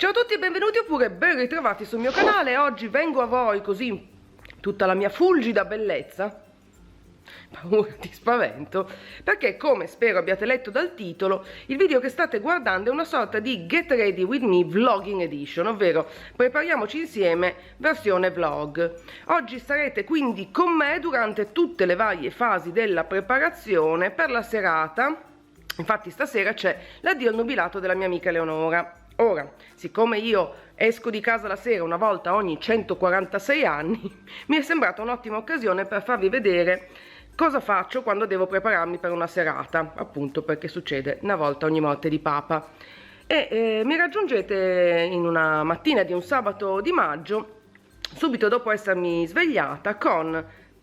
Ciao a tutti e benvenuti oppure ben ritrovati sul mio canale. Oggi vengo a voi così, tutta la mia fulgida bellezza, paura di spavento, perché come spero abbiate letto dal titolo, il video che state guardando è una sorta di Get Ready With Me Vlogging Edition, ovvero prepariamoci insieme versione vlog. Oggi sarete quindi con me durante tutte le varie fasi della preparazione per la serata. Infatti stasera c'è l'addio al nubilato della mia amica Eleonora. Ora, siccome io esco di casa la sera una volta ogni 146 anni, mi è sembrata un'ottima occasione per farvi vedere cosa faccio quando devo prepararmi per una serata, appunto perché succede una volta ogni morte di papa. Mi raggiungete in una mattina di un sabato di maggio, subito dopo essermi svegliata, con,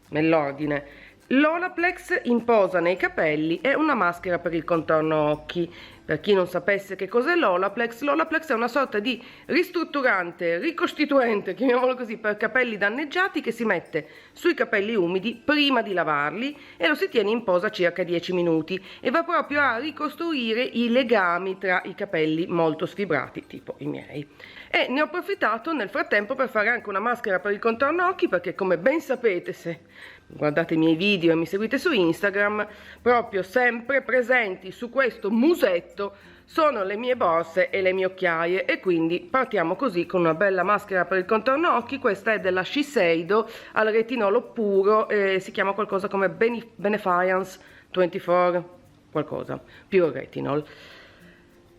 nell'ordine, l'Olaplex in posa nei capelli e una maschera per il contorno occhi. Per chi non sapesse che cos'è l'Olaplex è una sorta di ristrutturante, ricostituente, chiamiamolo così, per capelli danneggiati, che si mette sui capelli umidi prima di lavarli e lo si tiene in posa circa 10 minuti e va proprio a ricostruire i legami tra i capelli molto sfibrati, tipo i miei. E ne ho approfittato nel frattempo per fare anche una maschera per il contorno occhi, perché come ben sapete, se guardate i miei video e mi seguite su Instagram, proprio sempre presenti su questo musetto sono le mie borse e le mie occhiaie, e quindi partiamo così con una bella maschera per il contorno occhi. Questa è della Shiseido al retinolo puro, si chiama qualcosa come Benefiance 24 qualcosa, Pure Retinol.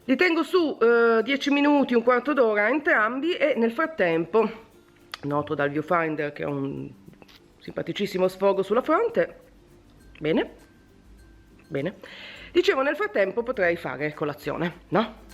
Li tengo su 10 minuti, un quarto d'ora entrambi, e nel frattempo noto dal viewfinder che ho un simpaticissimo sfogo sulla fronte. Bene, bene. Dicevo, nel frattempo potrei fare colazione, no?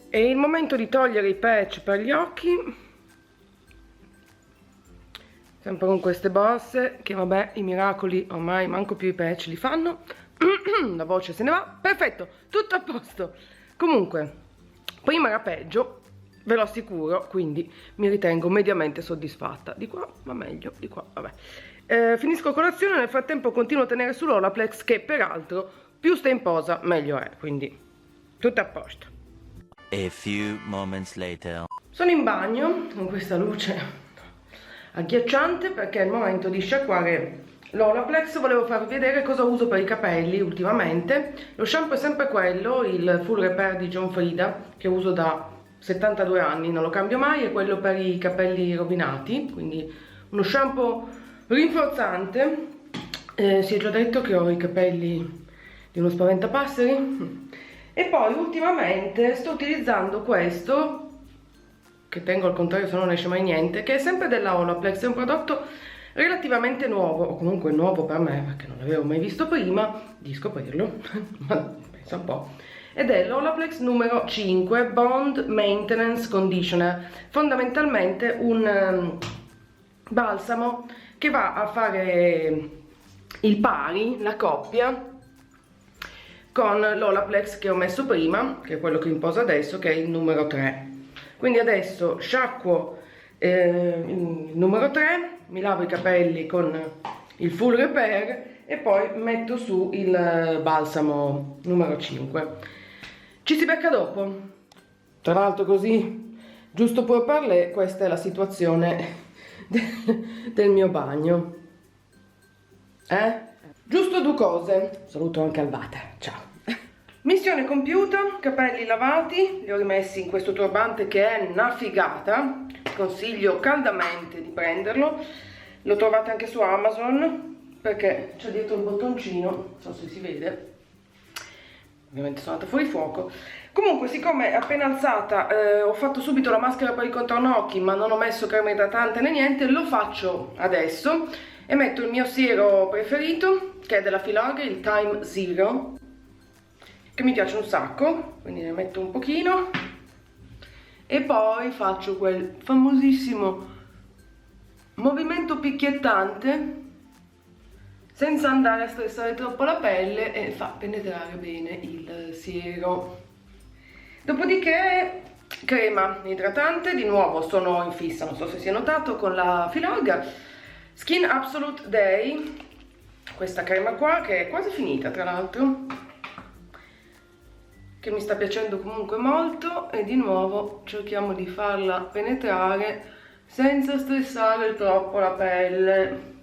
È il momento di togliere i patch per gli occhi, sempre con queste borse che, vabbè, i miracoli ormai manco più i patch li fanno. La voce se ne va, perfetto, tutto a posto. Comunque, prima era peggio, ve lo assicuro, quindi mi ritengo mediamente soddisfatta. Di qua va meglio, di qua vabbè. Finisco colazione, nel frattempo continuo a tenere sull'Olaplex, che peraltro più sta in posa meglio è, quindi tutto a posto. A few moments later. Sono in bagno con questa luce agghiacciante perché è il momento di sciacquare l'Olaplex. Volevo farvi vedere cosa uso per i capelli ultimamente. Lo shampoo è sempre quello, il Full Repair di John Frieda, che uso da 72 anni, non lo cambio mai, è quello per i capelli rovinati, quindi uno shampoo rinforzante. Si è già detto che ho i capelli di uno spaventapasseri. E poi ultimamente sto utilizzando questo, che tengo al contrario se non esce mai niente, che è sempre della Olaplex. È un prodotto relativamente nuovo, o comunque nuovo per me perché non l'avevo mai visto prima di scoprirlo, ma pensa un po'. Ed è l'Olaplex numero 5 Bond Maintenance Conditioner, fondamentalmente un balsamo che va a fare il pari, la coppia, con l'Olaplex che ho messo prima, che è quello che imposa adesso, che è il numero 3. Quindi adesso sciacquo il numero 3, mi lavo i capelli con il Full Repair e poi metto su il balsamo numero 5. Ci si becca dopo. Tra l'altro, così, giusto per parler, questa è la situazione del mio bagno. Giusto due cose. Saluto anche Albata, ciao. Missione compiuta, capelli lavati, li ho rimessi in questo turbante che è una figata, consiglio caldamente di prenderlo. Lo trovate anche su Amazon perché c'è dietro un bottoncino, non so se si vede, ovviamente sono andata fuori fuoco. Comunque, siccome appena alzata ho fatto subito la maschera per il contorno occhi, ma non ho messo crema idratante né niente, lo faccio adesso e metto il mio siero preferito, che è della Filorga, il Time Zero, che mi piace un sacco, quindi ne metto un pochino e poi faccio quel famosissimo movimento picchiettante senza andare a stressare troppo la pelle e fa penetrare bene il siero. Dopodiché crema idratante, di nuovo sono in fissa, non so se si è notato, con la Filorga Skin Absolute Day, questa crema qua che è quasi finita tra l'altro, che mi sta piacendo comunque molto, e di nuovo cerchiamo di farla penetrare senza stressare troppo la pelle.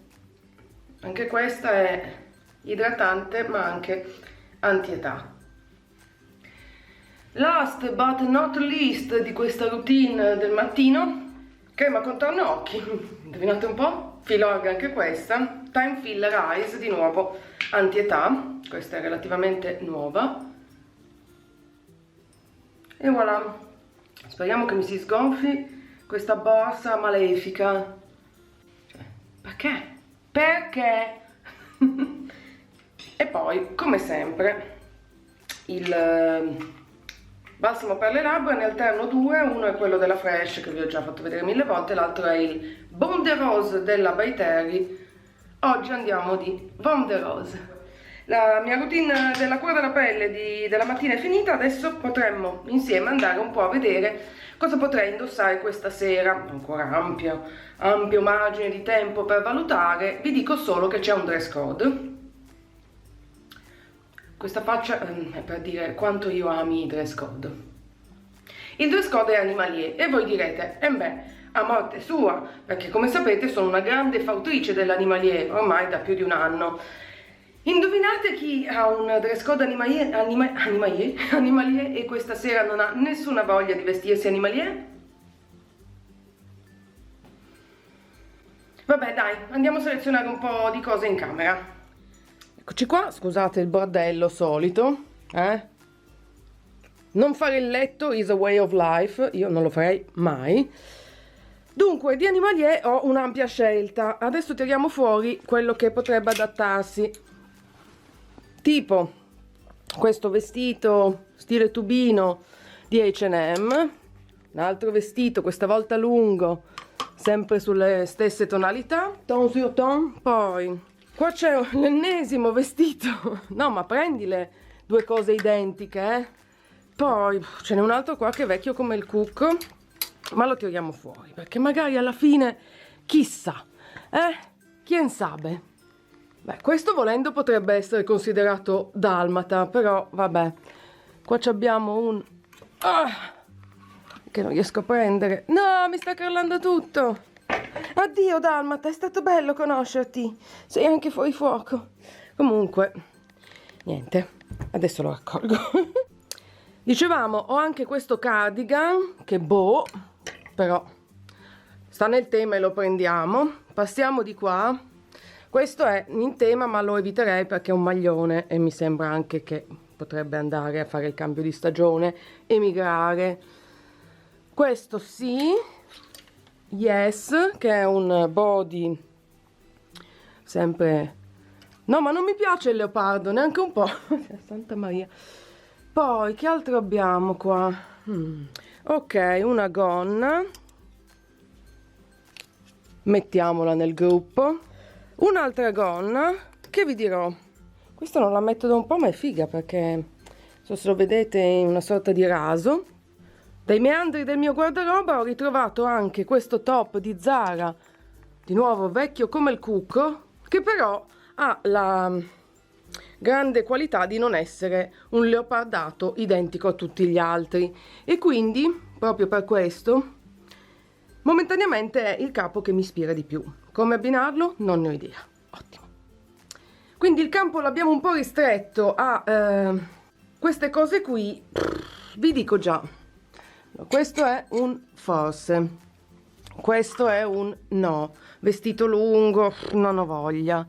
Anche questa è idratante ma anche anti-età. Last but not least di questa routine del mattino, crema contorno occhi, indovinate un po'? Filorga anche questa, Time Filler Eyes, di nuovo anti-età, questa è relativamente nuova. E voilà, speriamo che mi si sgonfi questa borsa malefica. Cioè, perché? Perché? E poi, come sempre, il balsamo per le labbra, ne alterno due, uno è quello della Fresh che vi ho già fatto vedere 1000 volte, l'altro è il Baume de Rose della By Terry. Oggi andiamo di Baume de Rose. La mia routine della cura della pelle della mattina è finita, adesso potremmo insieme andare un po' a vedere cosa potrei indossare questa sera. Ancora ampio margine di tempo per valutare, vi dico solo che c'è un dress code. Questa faccia è per dire quanto io ami i dress code. Il dress code è animalier e voi direte, a morte sua, perché come sapete sono una grande fautrice dell'animalier ormai da più di un anno. Indovinate chi ha un dress code animalier e questa sera non ha nessuna voglia di vestirsi animalier? Vabbè dai, andiamo a selezionare un po' di cose in camera. Eccoci qua, scusate il bordello solito, Non fare il letto is a way of life, io non lo farei mai. Dunque, di animalier ho un'ampia scelta, adesso tiriamo fuori quello che potrebbe adattarsi. Tipo questo vestito stile tubino di H&M, un altro vestito questa volta lungo, sempre sulle stesse tonalità, ton sur ton. Poi qua c'è l'ennesimo vestito, no ma prendi le due cose identiche, Poi ce n'è un altro qua che è vecchio come il cucco, ma lo tiriamo fuori perché magari alla fine, chissà, chi sabe. Beh, questo volendo potrebbe essere considerato dalmata, però vabbè. Qua abbiamo un... che non riesco a prendere. No, mi sta crollando tutto. Addio dalmata, è stato bello conoscerti. Sei anche fuori fuoco. Comunque, niente, adesso lo raccolgo. Dicevamo, ho anche questo cardigan, che boh, però sta nel tema e lo prendiamo. Passiamo di qua. Questo è in tema ma lo eviterei perché è un maglione e mi sembra anche che potrebbe andare a fare il cambio di stagione, emigrare. Questo sì, yes, che è un body sempre... No, ma non mi piace il leopardo, neanche un po'. Santa Maria. Poi, che altro abbiamo qua? Ok, una gonna. Mettiamola nel gruppo. Un'altra gonna che vi dirò, questa non la metto da un po' ma è figa perché non so se lo vedete, in una sorta di raso. Dai meandri del mio guardaroba ho ritrovato anche questo top di Zara, di nuovo vecchio come il cucco, che però ha la grande qualità di non essere un leopardato identico a tutti gli altri e quindi proprio per questo momentaneamente è il capo che mi ispira di più. Come abbinarlo? Non ne ho idea. Ottimo. Quindi il campo l'abbiamo un po' ristretto a queste cose qui. Vi dico già, questo è un forse, questo è un no, vestito lungo, non ho voglia.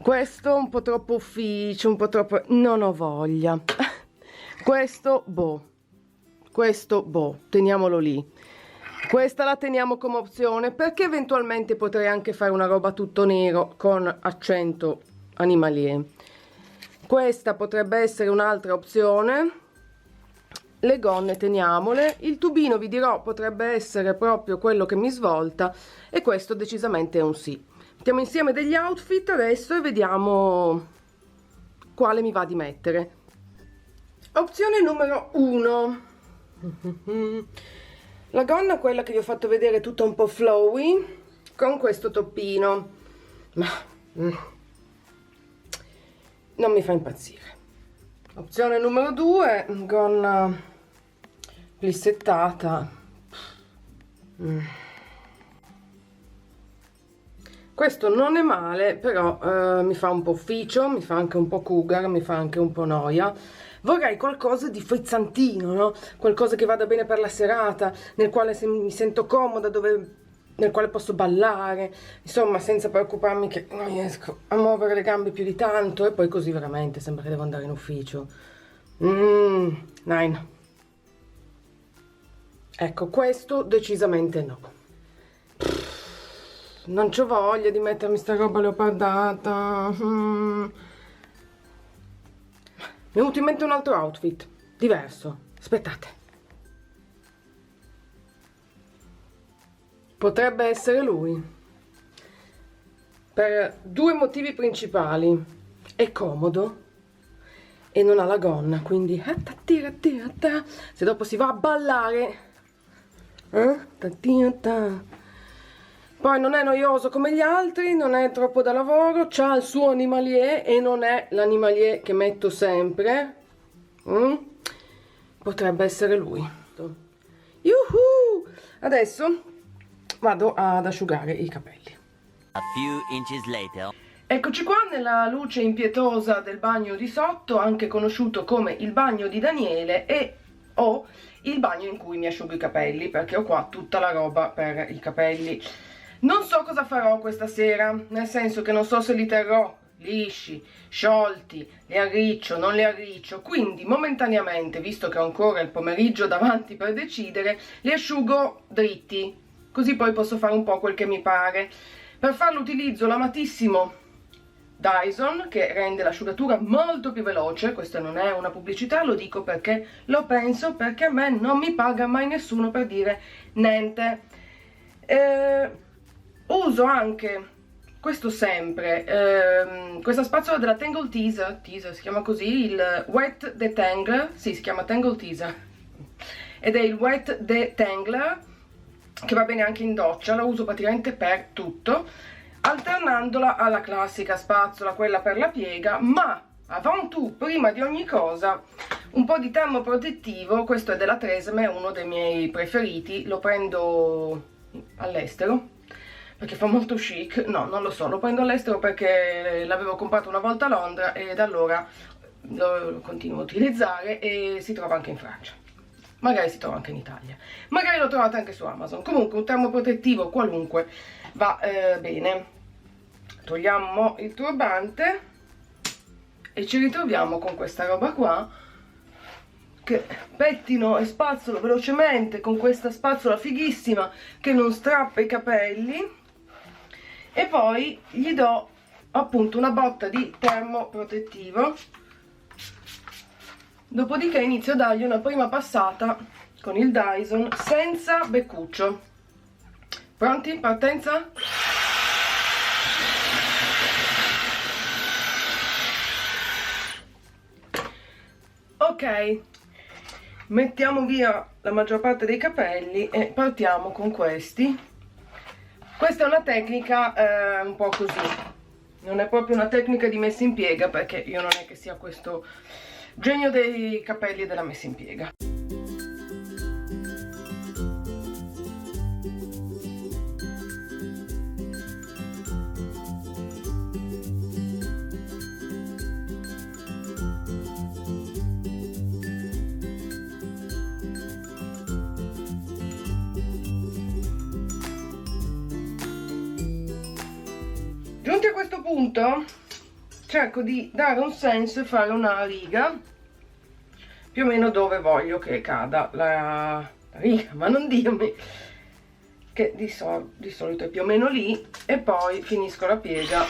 Questo un po' troppo ufficio, un po' troppo... non ho voglia. Questo boh, teniamolo lì. Questa la teniamo come opzione perché eventualmente potrei anche fare una roba tutto nero con accento animalier. Questa potrebbe essere un'altra opzione. le gonne teniamole, il tubino vi dirò potrebbe essere proprio quello che mi svolta e questo decisamente è un sì. Mettiamo insieme degli outfit adesso e vediamo quale mi va di mettere. Opzione numero 1. La gonna, quella che vi ho fatto vedere, tutta un po' flowy, con questo toppino, ma non mi fa impazzire. Opzione numero 2, gonna plissettata. Questo non è male, però mi fa un po' ufficio, mi fa anche un po' cougar, mi fa anche un po' noia. Vorrei qualcosa di frizzantino, no? Qualcosa che vada bene per la serata, nel quale mi sento comoda, nel quale posso ballare, insomma, senza preoccuparmi che non riesco a muovere le gambe più di tanto e poi così veramente sembra che devo andare in ufficio. 9. Ecco, questo decisamente no. Non c'ho voglia di mettermi sta roba leopardata. Mi è venuto in mente un altro outfit, diverso. Aspettate. Potrebbe essere lui. Per 2 motivi principali. È comodo e non ha la gonna, quindi se dopo si va a ballare, poi non è noioso come gli altri, non è troppo da lavoro, c'ha il suo animalier e non è l'animalier che metto sempre. Potrebbe essere lui. Yuhu! Adesso vado ad asciugare i capelli. A few inches later. Eccoci qua nella luce impietosa del bagno di sotto, anche conosciuto come il bagno di Daniele, e ho il bagno in cui mi asciugo i capelli, perché ho qua tutta la roba per i capelli. Non so cosa farò questa sera, nel senso che non so se li terrò lisci, sciolti, li arriccio, non li arriccio, quindi momentaneamente, visto che ho ancora il pomeriggio davanti per decidere, li asciugo dritti, così poi posso fare un po' quel che mi pare. Per farlo utilizzo l'amatissimo Dyson, che rende l'asciugatura molto più veloce. Questa non è una pubblicità, lo dico perché lo penso, perché a me non mi paga mai nessuno per dire niente. Uso anche, questo sempre, questa spazzola della Tangle Teezer si chiama così, il Wet Detangler, sì, si chiama Tangle Teezer, ed è il Wet Detangler, che va bene anche in doccia, la uso praticamente per tutto, alternandola alla classica spazzola, quella per la piega, ma avant tout, prima di ogni cosa, un po' di termoprotettivo. Questo è della Tresemme, è uno dei miei preferiti, lo prendo all'estero perché fa molto chic, no, non lo so, lo prendo all'estero perché l'avevo comprato una volta a Londra e da allora lo continuo a utilizzare, e si trova anche in Francia, magari si trova anche in Italia, magari lo trovate anche su Amazon. Comunque un termoprotettivo qualunque va bene. Togliamo il turbante e ci ritroviamo con questa roba qua, che pettino e spazzolo velocemente con questa spazzola fighissima che non strappa i capelli, e poi gli do appunto una botta di termoprotettivo, dopodiché inizio a dargli una prima passata con il Dyson senza beccuccio. Pronti? Partenza? Ok, mettiamo via la maggior parte dei capelli e partiamo con questi. Questa è una tecnica un po' così, non è proprio una tecnica di messa in piega, perché io non è che sia questo genio dei capelli e della messa in piega. Giunti a questo punto cerco di dare un senso e fare una riga più o meno dove voglio che cada la riga, ma non dirmi che di solito è più o meno lì, e poi finisco la piega,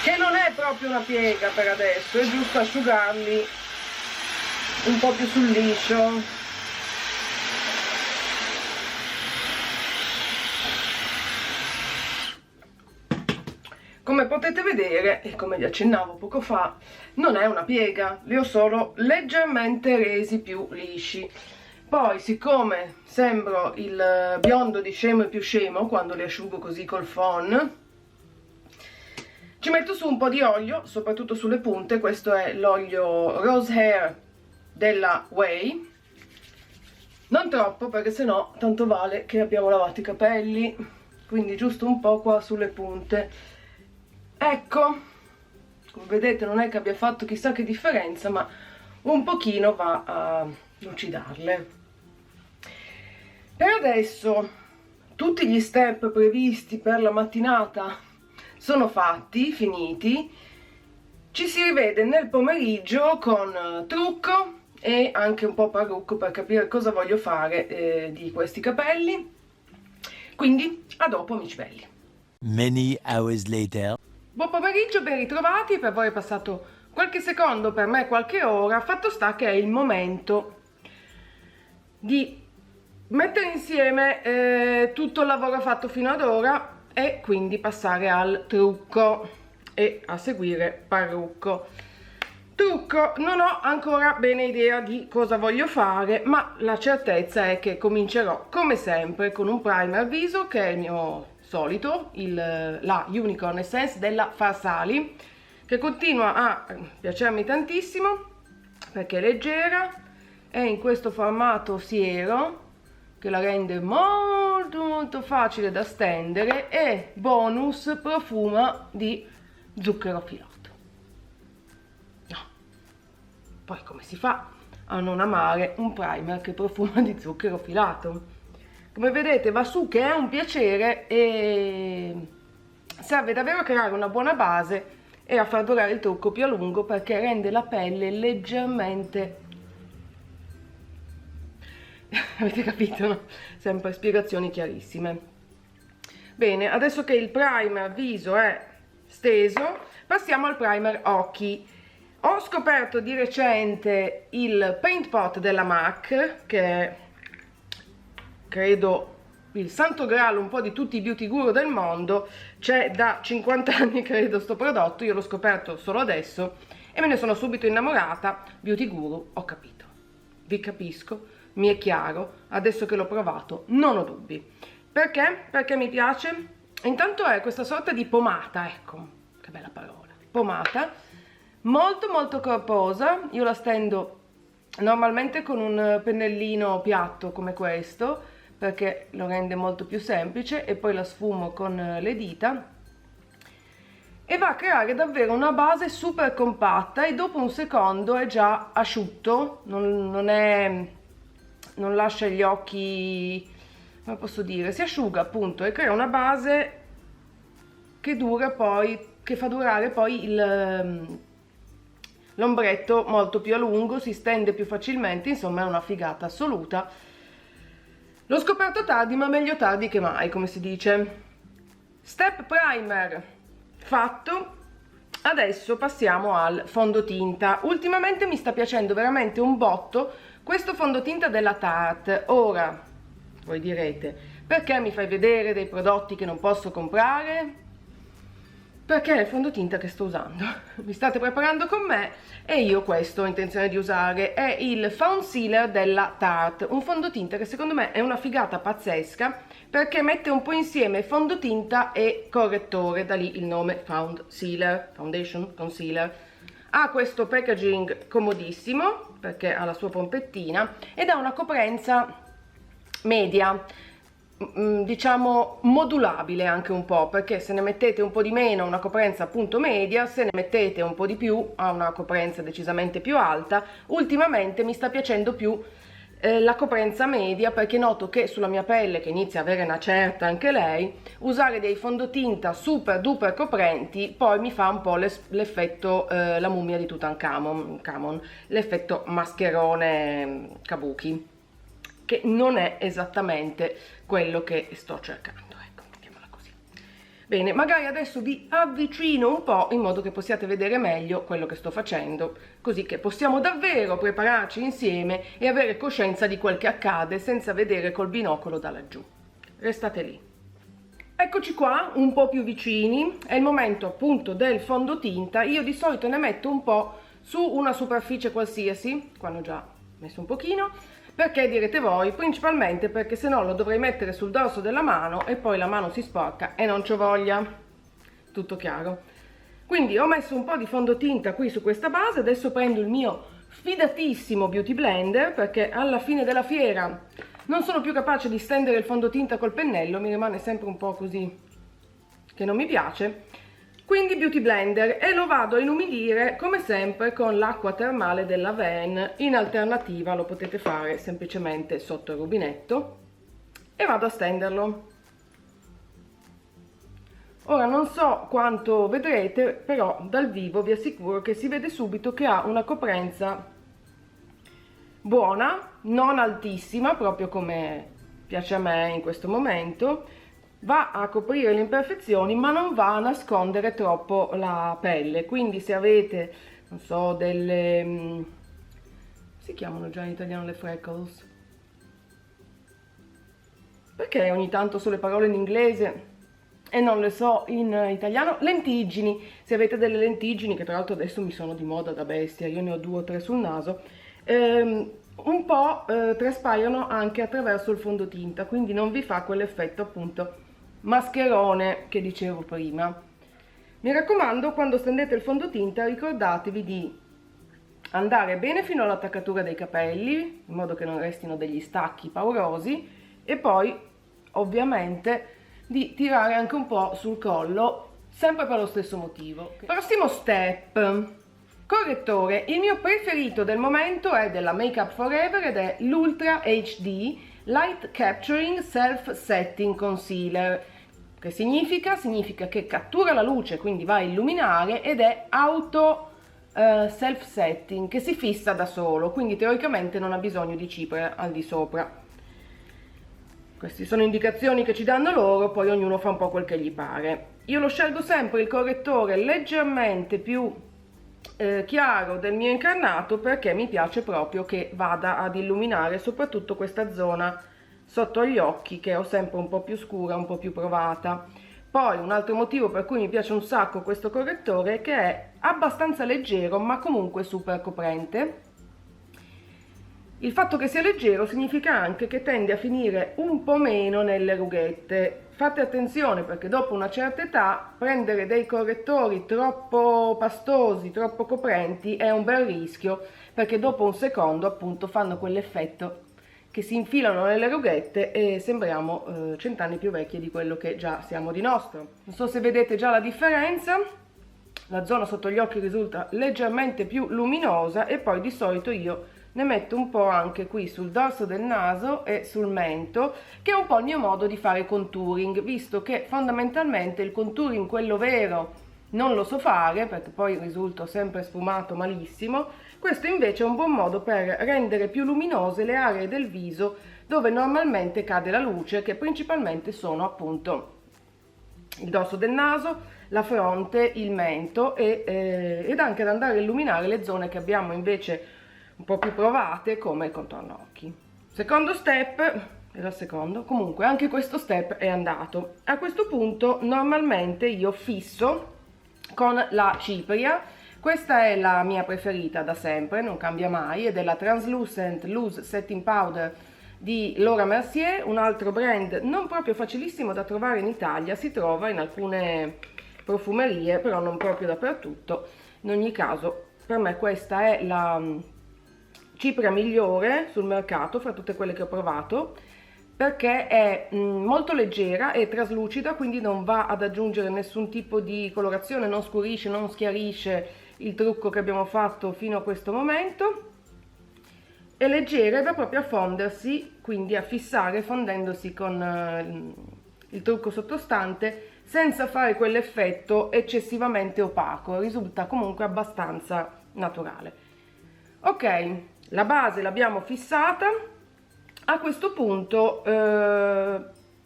che non è proprio una piega per adesso, è giusto asciugarli un po' più sul liscio. Come potete vedere, e come vi accennavo poco fa, non è una piega, li ho solo leggermente resi più lisci. Poi, siccome sembro il biondo di Scemo e più Scemo quando li asciugo così col phon, ci metto su un po' di olio, soprattutto sulle punte. Questo è l'olio Rose Hair della Way. Non troppo, perché sennò tanto vale che abbiamo lavato i capelli, quindi giusto un po' qua sulle punte. Ecco, come vedete non è che abbia fatto chissà che differenza, ma un pochino va a lucidarle. Per adesso tutti gli step previsti per la mattinata sono fatti, finiti. Ci si rivede nel pomeriggio con trucco e anche un po' parrucco per capire cosa voglio fare di questi capelli. Quindi a dopo, amici belli. Many hours later. Buon pomeriggio, ben ritrovati. Per voi è passato qualche secondo, per me qualche ora. Fatto sta che è il momento di mettere insieme tutto il lavoro fatto fino ad ora e quindi passare al trucco e a seguire parrucco. Trucco, non ho ancora bene idea di cosa voglio fare, ma la certezza è che comincerò come sempre con un primer viso, che è il mio solito, la Unicorn Essence della Farsali, che continua a piacermi tantissimo perché è leggera, è in questo formato siero che la rende molto facile da stendere e bonus profuma di zucchero filato. No. Poi come si fa a non amare un primer che profuma di zucchero filato? Come vedete va su che è un piacere e serve davvero a creare una buona base e a far durare il trucco più a lungo, perché rende la pelle leggermente avete capito, no? Sempre spiegazioni chiarissime. Bene, adesso che il primer viso è steso, passiamo al primer occhi. Ho scoperto di recente il Paint Pot della MAC, che è credo il santo graal un po' di tutti i beauty guru del mondo. C'è da 50 anni credo sto prodotto, io l'ho scoperto solo adesso e me ne sono subito innamorata. Beauty guru, ho capito, vi capisco, mi è chiaro, adesso che l'ho provato non ho dubbi. Perché? Perché mi piace. Intanto è questa sorta di pomata, ecco, che bella parola, pomata, molto corposa. Io la stendo normalmente con un pennellino piatto come questo, perché lo rende molto più semplice, e poi la sfumo con le dita e va a creare davvero una base super compatta, e dopo un secondo è già asciutto, non lascia gli occhi, come posso dire, si asciuga appunto e crea una base che dura poi, che fa durare poi l'ombretto molto più a lungo, si stende più facilmente, insomma è una figata assoluta. L'ho scoperto tardi, ma meglio tardi che mai, come si dice. Step primer fatto. Adesso passiamo al fondotinta. Ultimamente mi sta piacendo veramente un botto questo fondotinta della Tarte. Ora, voi direte, perché mi fai vedere dei prodotti che non posso comprare? Perché è il fondotinta che sto usando. Vi state preparando con me e io questo ho intenzione di usare. È il Found Sealer della Tarte, un fondotinta che secondo me è una figata pazzesca, perché mette un po' insieme fondotinta e correttore, da lì il nome Found Sealer, Foundation Concealer. Ha questo packaging comodissimo perché ha la sua pompettina ed ha una coprenza media, diciamo modulabile anche un po', perché se ne mettete un po' di meno ha una coprenza appunto media, se ne mettete un po' di più ha una coprenza decisamente più alta. Ultimamente mi sta piacendo più la coprenza media, perché noto che sulla mia pelle, che inizia a avere una certa anche lei, usare dei fondotinta super duper coprenti poi mi fa un po' l'effetto la mummia di Tutankhamon, l'effetto mascherone kabuki, che non è esattamente quello che sto cercando, ecco, mettiamola così. Bene, magari adesso vi avvicino un po' in modo che possiate vedere meglio quello che sto facendo, così che possiamo davvero prepararci insieme e avere coscienza di quel che accade senza vedere col binocolo da laggiù. Restate lì. Eccoci qua, un po' più vicini, è il momento appunto del fondotinta. Io di solito ne metto un po' su una superficie qualsiasi, qua ne ho già messo un pochino. Perché direte voi? Principalmente perché se no lo dovrei mettere sul dorso della mano e poi la mano si sporca e non c'ho voglia. Tutto chiaro? Quindi ho messo un po' di fondotinta qui su questa base, adesso prendo il mio fidatissimo Beauty Blender perché alla fine della fiera non sono più capace di stendere il fondotinta col pennello, mi rimane sempre un po' così che non mi piace. Quindi Beauty Blender e lo vado a inumidire come sempre con l'acqua termale della Ven. In alternativa lo potete fare semplicemente sotto il rubinetto e vado a stenderlo. Ora non so quanto vedrete, però dal vivo vi assicuro che si vede subito che ha una coprenza buona, non altissima, proprio come piace a me in questo momento. Va a coprire le imperfezioni ma non va a nascondere troppo la pelle, quindi se avete, non so, delle... si chiamano già in italiano le freckles? Perché ogni tanto so le parole in inglese e non le so in italiano? Lentiggini, se avete delle lentiggini, che tra l'altro adesso mi sono di moda da bestia, io ne ho 2 o 3 sul naso, un po' traspaiono anche attraverso il fondotinta, quindi non vi fa quell'effetto appunto mascherone che dicevo prima. Mi raccomando, quando stendete il fondotinta ricordatevi di andare bene fino all'attaccatura dei capelli in modo che non restino degli stacchi paurosi e poi ovviamente di tirare anche un po' sul collo, sempre per lo stesso motivo. Prossimo step, correttore. Il mio preferito del momento è della Make Up Forever ed è l'Ultra HD Light Capturing Self Setting Concealer. Che significa? Significa che cattura la luce, quindi va a illuminare ed è auto self setting, che si fissa da solo, quindi teoricamente non ha bisogno di cipria al di sopra. Queste sono indicazioni che ci danno loro, poi ognuno fa un po' quel che gli pare. Io lo scelgo sempre il correttore leggermente più chiaro del mio incarnato perché mi piace proprio che vada ad illuminare soprattutto questa zona sotto gli occhi che ho sempre un po' più scura, un po' più provata. Poi un altro motivo per cui mi piace un sacco questo correttore è che è abbastanza leggero ma comunque super coprente. Il fatto che sia leggero significa anche che tende a finire un po' meno nelle rughette. Fate attenzione perché dopo una certa età prendere dei correttori troppo pastosi, troppo coprenti è un bel rischio, perché dopo un secondo appunto fanno quell'effetto che si infilano nelle rughette e sembriamo 100 anni più vecchi di quello che già siamo di nostro. Non so se vedete già la differenza, la zona sotto gli occhi risulta leggermente più luminosa e poi di solito io ne metto un po' anche qui sul dorso del naso e sul mento, che è un po' il mio modo di fare contouring, visto che fondamentalmente il contouring, quello vero, non lo so fare perché poi risulto sempre sfumato malissimo. Questo invece è un buon modo per rendere più luminose le aree del viso dove normalmente cade la luce, che principalmente sono appunto il dorso del naso, la fronte, il mento ed anche ad andare a illuminare le zone che abbiamo invece un po' più provate come il contorno occhi. Secondo step, era il secondo, comunque anche questo step è andato. A questo punto normalmente io fisso con la cipria. Questa è la mia preferita da sempre, non cambia mai, ed è la Translucent Loose Setting Powder di Laura Mercier, un altro brand non proprio facilissimo da trovare in Italia, si trova in alcune profumerie, però non proprio dappertutto. In ogni caso, per me questa è la cipria migliore sul mercato fra tutte quelle che ho provato, perché è molto leggera e traslucida, quindi non va ad aggiungere nessun tipo di colorazione, non scurisce, non schiarisce il trucco che abbiamo fatto fino a questo momento. È leggera e va proprio a fondersi, quindi a fissare fondendosi con il trucco sottostante senza fare quell'effetto eccessivamente opaco, risulta comunque abbastanza naturale. Ok, la base l'abbiamo fissata. A questo punto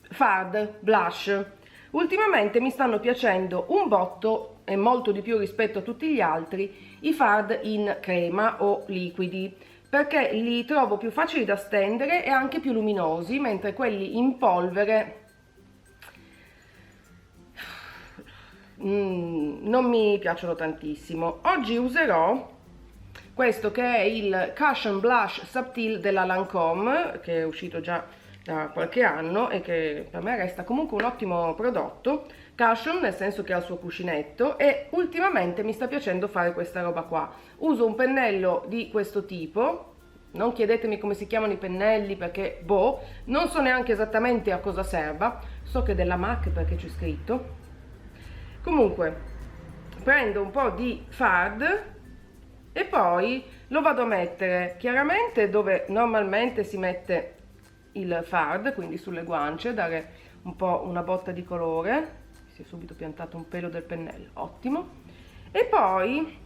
fard, blush. Ultimamente mi stanno piacendo un botto e molto di più rispetto a tutti gli altri i fard in crema o liquidi, perché li trovo più facili da stendere e anche più luminosi, mentre quelli in polvere non mi piacciono tantissimo. Oggi userò questo che è il Cushion Blush Subtil della Lancôme, che è uscito già da qualche anno e che per me resta comunque un ottimo prodotto. Cushion nel senso che ha il suo cuscinetto, e ultimamente mi sta piacendo fare questa roba qua. Uso un pennello di questo tipo, non chiedetemi come si chiamano i pennelli perché boh, non so neanche esattamente a cosa serva, so che è della MAC perché c'è scritto. Comunque prendo un po' di fard e poi lo vado a mettere chiaramente dove normalmente si mette il fard, quindi sulle guance, dare un po' una botta di colore. Si è subito piantato un pelo del pennello, ottimo. E poi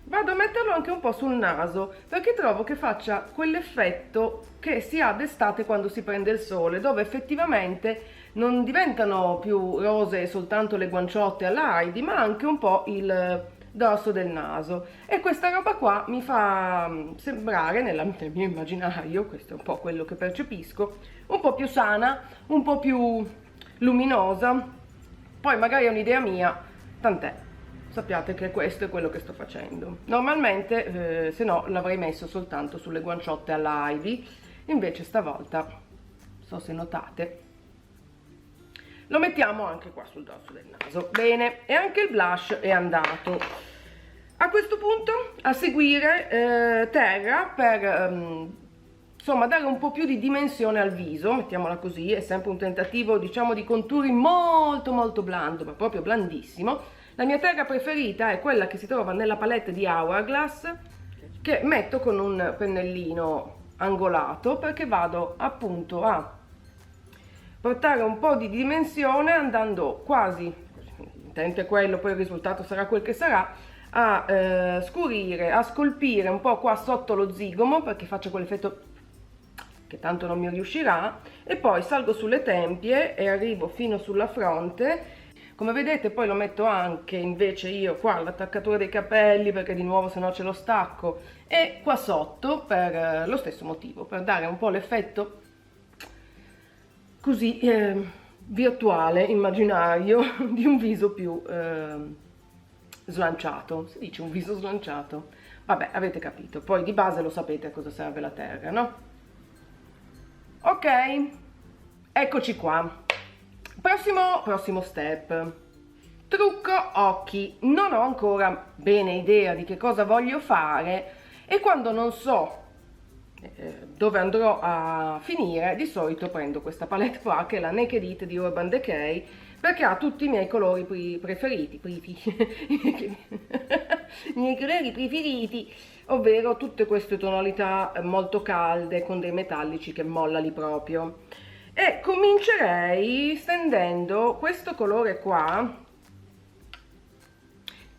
vado a metterlo anche un po' sul naso, perché trovo che faccia quell'effetto che si ha d'estate quando si prende il sole, dove effettivamente non diventano più rosee soltanto le guanciotte alla Heidi, ma anche un po' il dorso del naso. E questa roba qua mi fa sembrare, nel mio immaginario, questo è un po' quello che percepisco, un po' più sana, un po' più luminosa. Poi magari è un'idea mia, tant'è. Sappiate che questo è quello che sto facendo. Normalmente, se no, l'avrei messo soltanto sulle guanciotte alla Heidi, invece stavolta, so se notate, lo mettiamo anche qua sul dorso del naso. Bene, e anche il blush è andato. A questo punto a seguire terra per insomma dare un po' più di dimensione al viso, mettiamola così. È sempre un tentativo, diciamo, di conturi molto molto blando, ma proprio blandissimo. La mia terra preferita è quella che si trova nella palette di Hourglass, che metto con un pennellino angolato, perché vado appunto a portare un po' di dimensione andando quasi, l'intento è quello, poi il risultato sarà quel che sarà, a scurire, a scolpire un po' qua sotto lo zigomo, perché faccio quell'effetto che tanto non mi riuscirà, e poi salgo sulle tempie e arrivo fino sulla fronte. Come vedete poi lo metto anche invece io qua all'attaccatura dei capelli, perché di nuovo se no ce lo stacco, e qua sotto per lo stesso motivo, per dare un po' l'effetto così virtuale, immaginario, di un viso più slanciato. Si dice un viso slanciato? Vabbè, avete capito. Poi di base lo sapete a cosa serve la terra, no? Ok, eccoci qua. Prossimo step. Trucco occhi. Non ho ancora bene idea di che cosa voglio fare, e quando non so dove andrò a finire, di solito prendo questa palette qua, che è la Naked It di Urban Decay, perché ha tutti i miei colori preferiti, i miei colori preferiti, ovvero tutte queste tonalità molto calde con dei metallici che mollali proprio. E comincerei stendendo questo colore qua,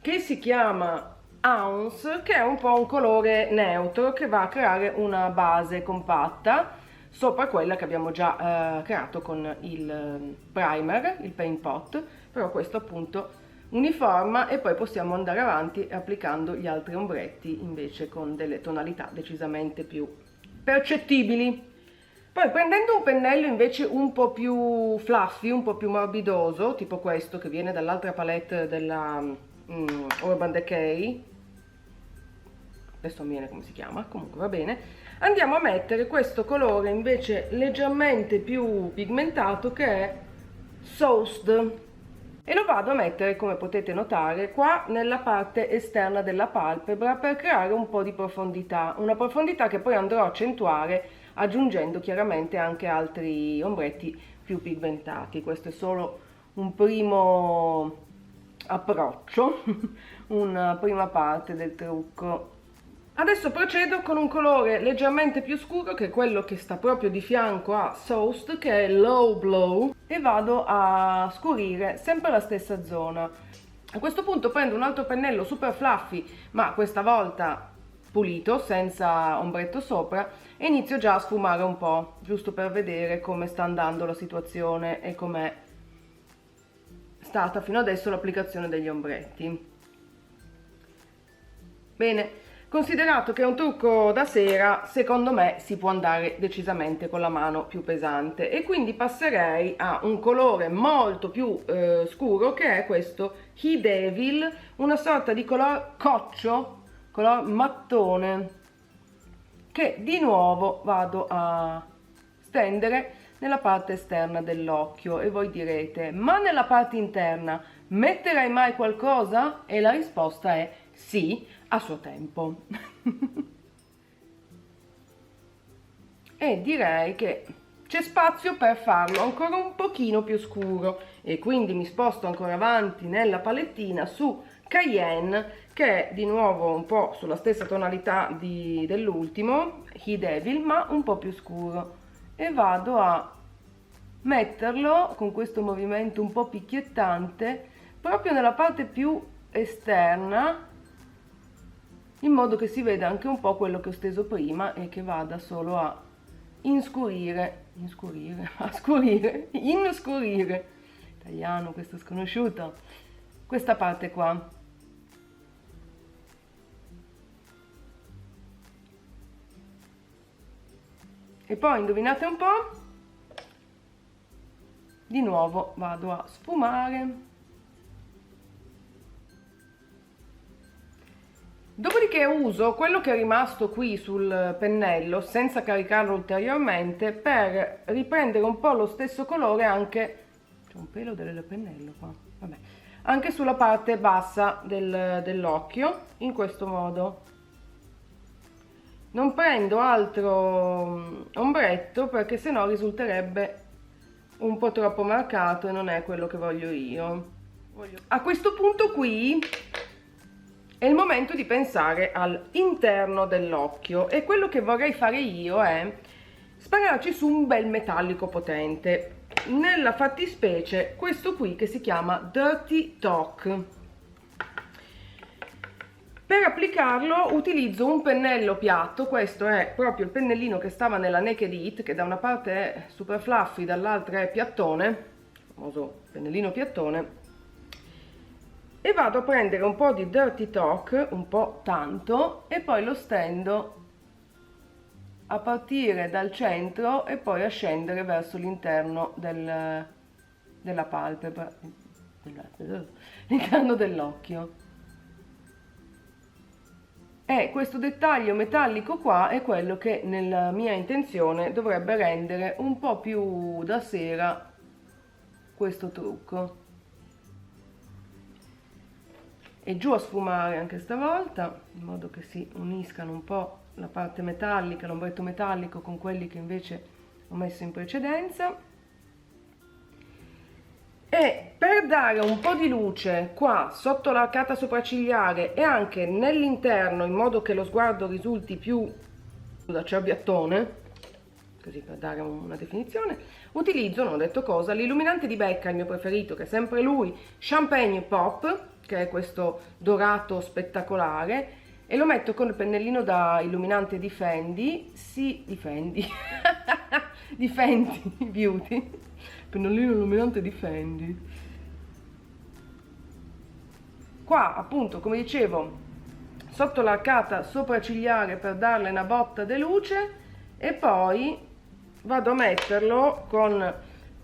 che si chiama Ounce, che è un po' un colore neutro che va a creare una base compatta sopra quella che abbiamo già creato con il primer, il paint pot, però questo appunto uniforma, e poi possiamo andare avanti applicando gli altri ombretti invece con delle tonalità decisamente più percettibili. Poi prendendo un pennello invece un po' più fluffy, un po' più morbidoso, tipo questo che viene dall'altra palette della Urban Decay, adesso non viene come si chiama, comunque va bene, andiamo a mettere questo colore invece leggermente più pigmentato, che è Soused, e lo vado a mettere, come potete notare, qua nella parte esterna della palpebra, per creare un po' di profondità, una profondità che poi andrò a accentuare aggiungendo chiaramente anche altri ombretti più pigmentati. Questo è solo un primo approccio, una prima parte del trucco. Adesso procedo con un colore leggermente più scuro, che è quello che sta proprio di fianco a Soused, che è Low Blow, e vado a scurire sempre la stessa zona. A questo punto prendo un altro pennello super fluffy, ma questa volta pulito, senza ombretto sopra, e inizio già a sfumare un po', giusto per vedere come sta andando la situazione e com'è stata fino adesso l'applicazione degli ombretti. Bene, considerato che è un trucco da sera, secondo me si può andare decisamente con la mano più pesante, e quindi passerei a un colore molto più scuro, che è questo He Devil, una sorta di color coccio, color mattone, che di nuovo vado a stendere nella parte esterna dell'occhio. E voi direte: ma nella parte interna metterai mai qualcosa? E la risposta è sì, a suo tempo. E direi che c'è spazio per farlo ancora un pochino più scuro, e quindi mi sposto ancora avanti nella palettina su Cayenne, che è di nuovo un po' sulla stessa tonalità dell'ultimo He Devil, ma un po' più scuro, e vado a metterlo con questo movimento un po' picchiettante proprio nella parte più esterna, in modo che si veda anche un po' quello che ho steso prima e che vada solo a inscurire, italiano questo sconosciuto, questa parte qua. E poi indovinate un po', di nuovo vado a sfumare. Dopodiché uso quello che è rimasto qui sul pennello, senza caricarlo ulteriormente, per riprendere un po' lo stesso colore anche, c'è un pelo del pennello qua, vabbè, anche sulla parte bassa dell'occhio, in questo modo. Non prendo altro ombretto perché sennò risulterebbe un po' troppo marcato e non è quello che voglio io. A questo punto qui è il momento di pensare all'interno dell'occhio, e quello che vorrei fare io è spararci su un bel metallico potente, nella fattispecie questo qui che si chiama Dirty Talk. Per applicarlo utilizzo un pennello piatto, questo è proprio il pennellino che stava nella Naked It, che da una parte è super fluffy, dall'altra è piattone, il famoso pennellino piattone, e vado a prendere un po' di Dirty Talk, un po' tanto, e poi lo stendo a partire dal centro e poi a scendere verso l'interno della palpebra, l'interno dell'occhio. E questo dettaglio metallico qua è quello che nella mia intenzione dovrebbe rendere un po' più da sera questo trucco. E giù a sfumare anche stavolta, in modo che si uniscano un po' la parte metallica, l'ombretto metallico, con quelli che invece ho messo in precedenza. E per dare un po' di luce qua sotto l'arcata sopraccigliare e anche nell'interno, in modo che lo sguardo risulti più da cerbiattone, così per dare una definizione, utilizzo, non ho detto cosa, l'illuminante di Becca, il mio preferito, che è sempre lui, Champagne Pop, che è questo dorato spettacolare, e lo metto con il pennellino da illuminante di Fendi, di Fendi Beauty, pennellino illuminante di Fendi. Qua appunto, come dicevo, sotto l'arcata sopraccigliare per darle una botta di luce, e poi vado a metterlo con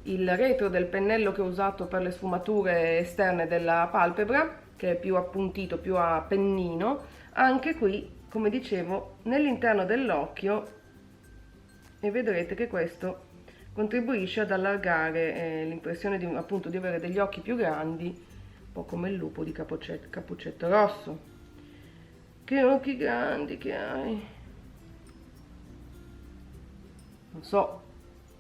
il retro del pennello che ho usato per le sfumature esterne della palpebra, che è più appuntito, più a pennino, anche qui, come dicevo, nell'interno dell'occhio, e vedrete che questo contribuisce ad allargare l'impressione di, appunto, di avere degli occhi più grandi, un po' come il lupo di Cappuccetto Rosso. Che occhi grandi che hai! Non so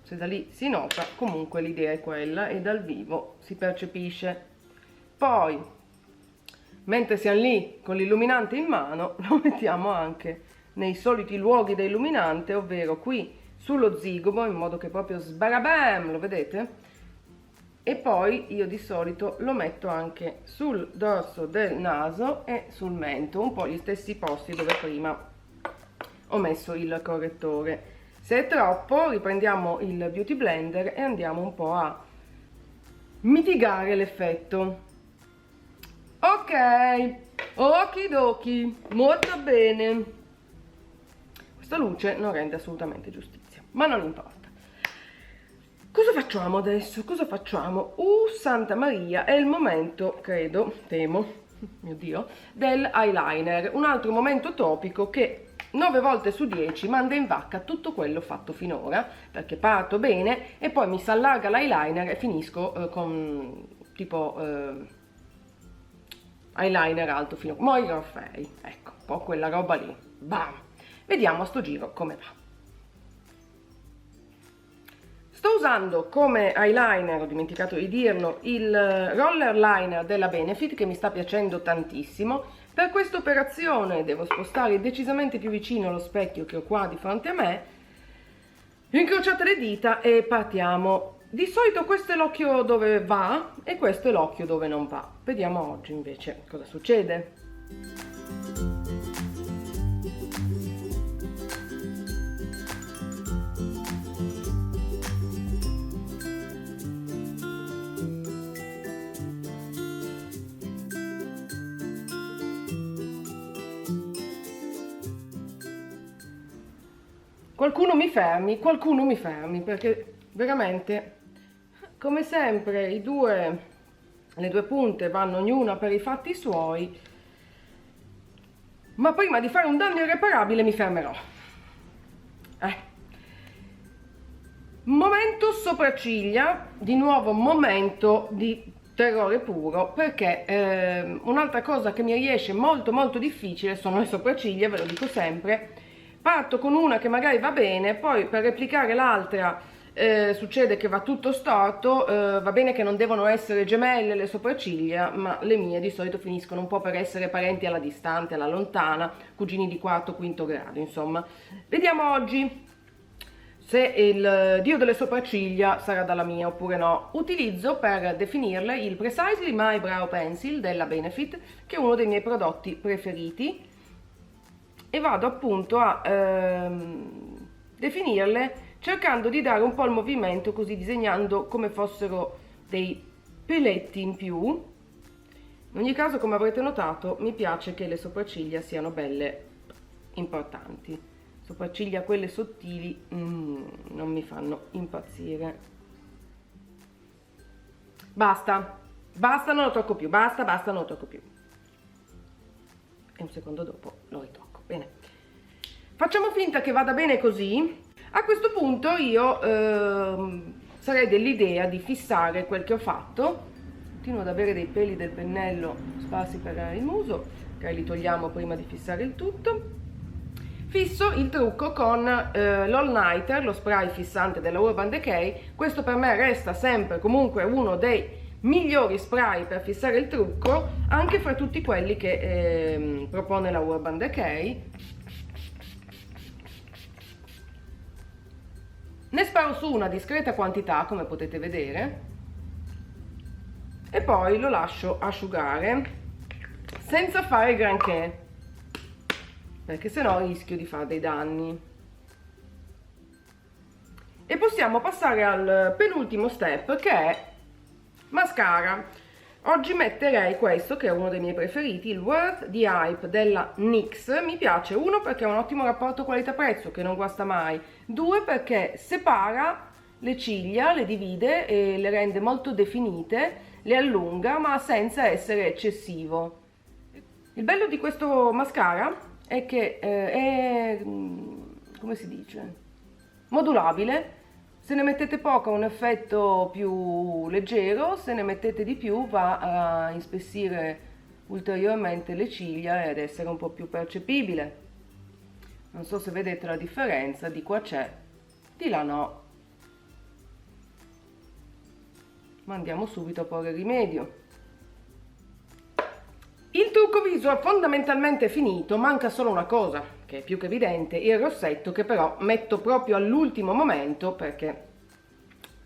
se da lì si nota, comunque l'idea è quella e dal vivo si percepisce. Poi, mentre siamo lì con l'illuminante in mano, lo mettiamo anche nei soliti luoghi da illuminante, ovvero qui sullo zigomo, in modo che proprio sbarabam, lo vedete? E poi io di solito lo metto anche sul dorso del naso e sul mento, un po' gli stessi posti dove prima ho messo il correttore. Se è troppo, riprendiamo il Beauty Blender e andiamo un po' a mitigare l'effetto. Ok, okidoki, molto bene. Questa luce non rende assolutamente giustizia, ma non importa. Cosa facciamo adesso? Cosa facciamo? Santa Maria, è il momento, credo, temo, mio Dio, del eyeliner. Un altro momento topico che 9 volte su 10 manda in vacca tutto quello fatto finora, perché parto bene e poi mi si allarga l'eyeliner e finisco con tipo eyeliner alto fino a Moira Orfei, ecco, un po' quella roba lì. Bam! Vediamo a sto giro come va. Sto usando come eyeliner, ho dimenticato di dirlo, il roller liner della Benefit che mi sta piacendo tantissimo. Per questa operazione devo spostare decisamente più vicino lo specchio che ho qua di fronte a me. Incrociate le dita e partiamo. Di solito questo è l'occhio dove va e questo è l'occhio dove non va. Vediamo oggi invece cosa succede. Qualcuno mi fermi, perché veramente, come sempre, le due punte vanno ognuna per i fatti suoi, ma prima di fare un danno irreparabile mi fermerò. Momento sopracciglia, di nuovo momento di terrore puro, perché un'altra cosa che mi riesce molto molto difficile sono le sopracciglia, ve lo dico sempre. Parto con una che magari va bene, poi per replicare l'altra succede che va tutto storto. Va bene che non devono essere gemelle le sopracciglia, ma le mie di solito finiscono un po' per essere parenti alla distante, alla lontana, cugini di quarto, quinto grado, insomma. Vediamo oggi se il dio delle sopracciglia sarà dalla mia oppure no. Utilizzo per definirle il Precisely My Brow Pencil della Benefit, che è uno dei miei prodotti preferiti, e vado appunto a definirle cercando di dare un po' il movimento, così disegnando come fossero dei peletti in più. In ogni caso, come avrete notato, mi piace che le sopracciglia siano belle importanti. Sopracciglia quelle sottili non mi fanno impazzire. Basta, non lo tocco più, basta, non lo tocco più. E un secondo dopo lo ritocco. Bene, facciamo finta che vada bene così. A questo punto io sarei dell'idea di fissare quel che ho fatto. Continuo ad avere dei peli del pennello sparsi per il muso, che li togliamo prima di fissare il tutto. Fisso il trucco con l'All Nighter, lo spray fissante della Urban Decay. Questo per me resta sempre comunque uno dei migliori spray per fissare il trucco, anche fra tutti quelli che propone la Urban Decay. Ne sparo su una discreta quantità, come potete vedere, e poi lo lascio asciugare senza fare granché, perché sennò rischio di fare dei danni. E possiamo passare al penultimo step, che è mascara. Oggi metterei questo, che è uno dei miei preferiti, il Worth the Hype della NYX. Mi piace, uno, perché ha un ottimo rapporto qualità-prezzo che non guasta mai, due, perché separa le ciglia, le divide e le rende molto definite, le allunga ma senza essere eccessivo. Il bello di questo mascara è che è, come si dice, modulabile. Se ne mettete poco ha un effetto più leggero, se ne mettete di più va a ispessire ulteriormente le ciglia ed essere un po' più percepibile. Non so se vedete la differenza, di qua c'è, di là no. Ma andiamo subito a porre rimedio. Il trucco viso è fondamentalmente finito, manca solo una cosa, che è più che evidente, il rossetto, che però metto proprio all'ultimo momento, perché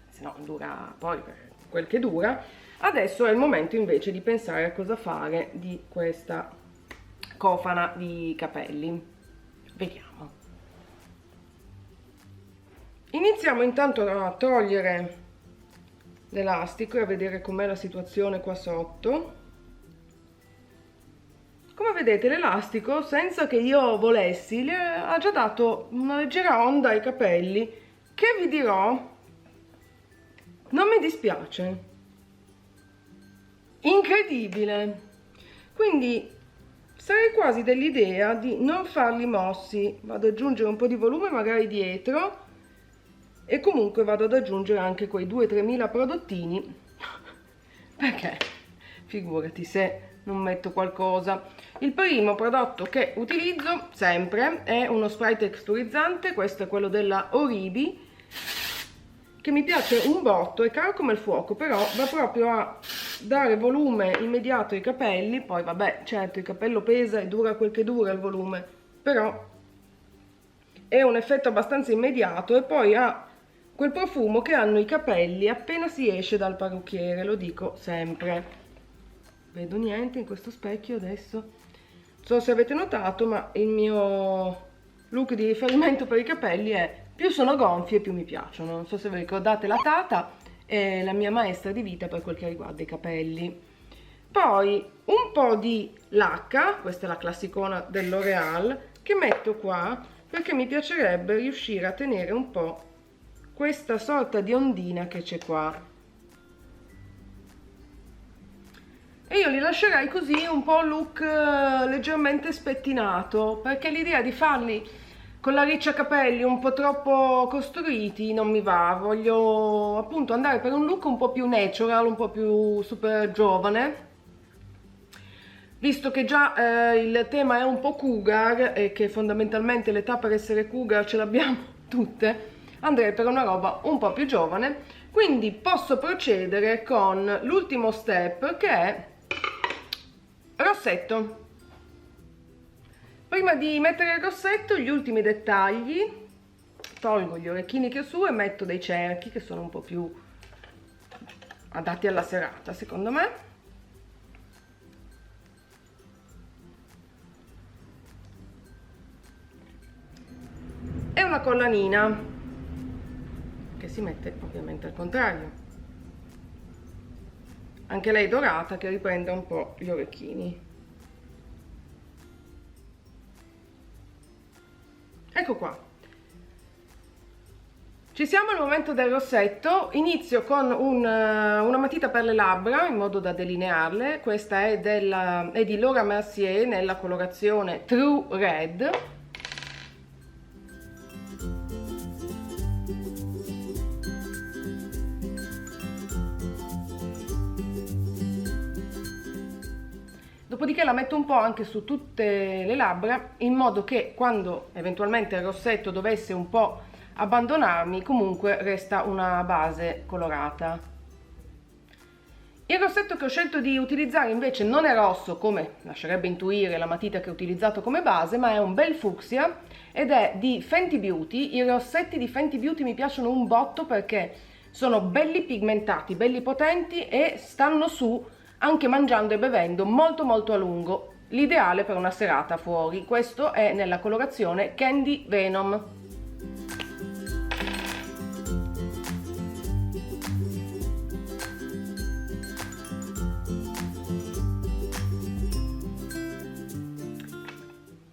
se no dura poi per quel che dura. Adesso è il momento invece di pensare a cosa fare di questa cofana di capelli. Vediamo. Iniziamo intanto a togliere l'elastico e a vedere com'è la situazione qua sotto. Come vedete l'elastico, senza che io volessi, le ha già dato una leggera onda ai capelli, che vi dirò, non mi dispiace. Incredibile! Quindi sarei quasi dell'idea di non farli mossi. Vado ad aggiungere un po' di volume magari dietro e comunque vado ad aggiungere anche quei 2-3 mila prodottini, perché figurati se non metto qualcosa. Il primo prodotto che utilizzo sempre è uno spray texturizzante, questo è quello della Oribi, che mi piace un botto, è caro come il fuoco, però va proprio a dare volume immediato ai capelli. Poi vabbè, certo, il capello pesa e dura quel che dura il volume, però è un effetto abbastanza immediato e poi ha quel profumo che hanno i capelli appena si esce dal parrucchiere, lo dico sempre. Vedo niente in questo specchio adesso, non so se avete notato, ma il mio look di riferimento per i capelli è: più sono gonfi e più mi piacciono. Non so se vi ricordate la Tata, è la mia maestra di vita per quel che riguarda i capelli. Poi un po' di lacca, questa è la classicona del L'Oreal, che metto qua perché mi piacerebbe riuscire a tenere un po' questa sorta di ondina che c'è qua. E io li lascerei così, un po' look leggermente spettinato, perché l'idea di farli con la riccia capelli un po' troppo costruiti non mi va. Voglio appunto andare per un look un po' più natural, un po' più super giovane, visto che già il tema è un po' cougar e che fondamentalmente l'età per essere cougar ce l'abbiamo tutte. Andrei per una roba un po' più giovane, quindi posso procedere con l'ultimo step, che è rossetto. Prima di mettere il rossetto, gli ultimi dettagli, tolgo gli orecchini che ho su e metto dei cerchi che sono un po' più adatti alla serata, secondo me. E una collanina che si mette ovviamente al contrario, anche lei dorata, che riprende un po' gli orecchini. Ecco qua, ci siamo al momento del rossetto. Inizio con una matita per le labbra in modo da delinearle. Questa è di Laura Mercier nella colorazione True Red. Dopodiché la metto un po' anche su tutte le labbra, in modo che quando eventualmente il rossetto dovesse un po' abbandonarmi, comunque resta una base colorata. Il rossetto che ho scelto di utilizzare invece non è rosso, come lascerebbe intuire la matita che ho utilizzato come base, ma è un bel fucsia ed è di Fenty Beauty. I rossetti di Fenty Beauty mi piacciono un botto perché sono belli pigmentati, belli potenti e stanno su anche mangiando e bevendo molto molto a lungo, l'ideale per una serata fuori. Questo è nella colorazione Candy Venom.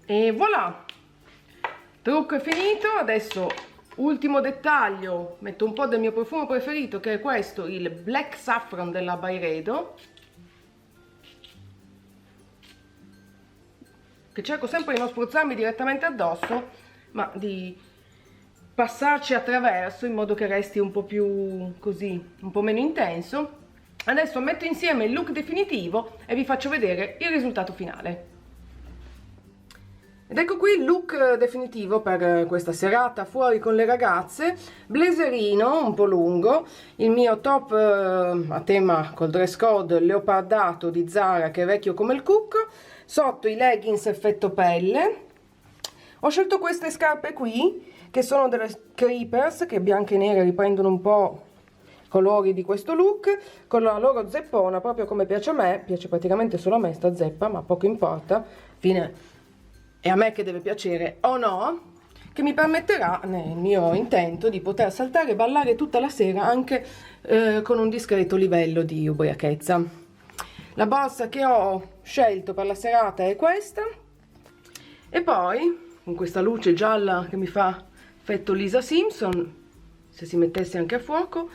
E voilà, trucco è finito. Adesso ultimo dettaglio, metto un po' del mio profumo preferito, che è questo, il Black Saffron della Byredo, che cerco sempre di non spruzzarmi direttamente addosso, ma di passarci attraverso in modo che resti un po' più così, un po' meno intenso. Adesso metto insieme il look definitivo e vi faccio vedere il risultato finale. Ed ecco qui il look definitivo per questa serata fuori con le ragazze. Blazerino un po' lungo, il mio top a tema col dress code leopardato di Zara, che è vecchio come il cucco, sotto i leggings effetto pelle. Ho scelto queste scarpe qui, che sono delle Creepers, che bianche e nere riprendono un po' i colori di questo look, con la loro zeppona, proprio come piace a me. Piace praticamente solo a me sta zeppa, ma poco importa, fine è a me che deve piacere o no. che mi permetterà, nel mio intento, di poter saltare e ballare tutta la sera anche con un discreto livello di ubriachezza. La borsa che ho scelto per la serata è questa, e poi con questa luce gialla che mi fa effetto Lisa Simpson, se si mettesse anche a fuoco,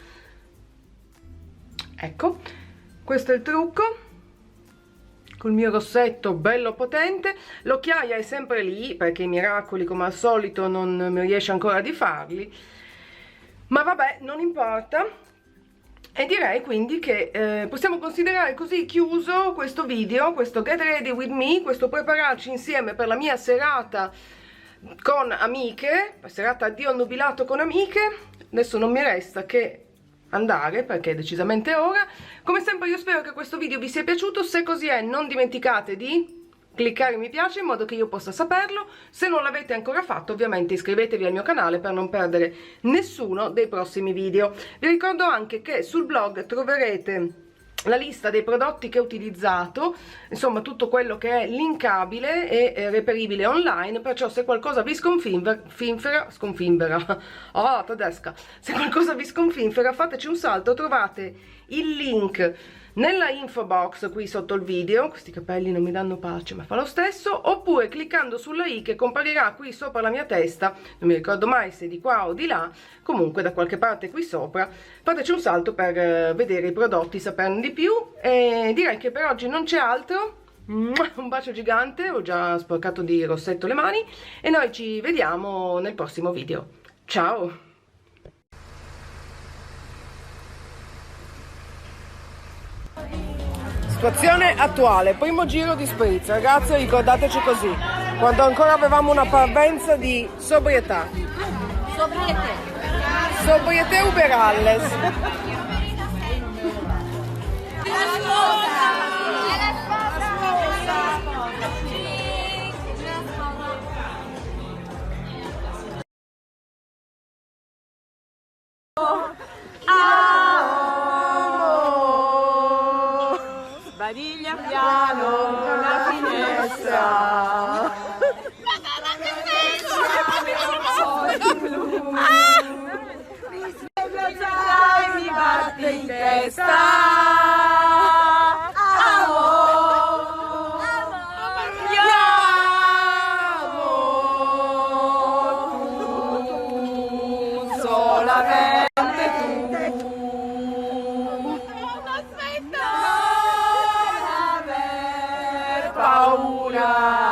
ecco, questo è il trucco, col mio rossetto bello potente. L'occhiaia è sempre lì perché i miracoli come al solito non mi riesce ancora di farli, ma vabbè, non importa. E direi quindi che possiamo considerare così chiuso questo video, questo Get Ready With Me, questo prepararci insieme per la mia serata con amiche, serata addio annubilato con amiche. Adesso non mi resta che andare perché è decisamente ora. Come sempre io spero che questo video vi sia piaciuto, se così è non dimenticate di cliccare mi piace in modo che io possa saperlo. Se non l'avete ancora fatto, ovviamente iscrivetevi al mio canale per non perdere nessuno dei prossimi video. Vi ricordo anche che sul blog troverete la lista dei prodotti che ho utilizzato, insomma tutto quello che è linkabile e reperibile online, perciò se qualcosa vi sconfinfera, oh tedesca, se qualcosa vi sconfinfera fateci un salto, trovate il link nella info box qui sotto il video. Questi capelli non mi danno pace, ma fa lo stesso. Oppure cliccando sulla i che comparirà qui sopra la mia testa, non mi ricordo mai se di qua o di là, comunque da qualche parte qui sopra, fateci un salto per vedere i prodotti, saperne di più. E direi che per oggi non c'è altro. Un bacio gigante, ho già sporcato di rossetto le mani e noi ci vediamo nel prossimo video. Ciao! Situazione attuale, primo giro di spritz, ragazzi, ricordateci così, quando ancora avevamo una parvenza di sobrietà. Sobrietà uberalles. Sbadiglia piano una finestra. Mi batte in testa. Solamente tu. Paura.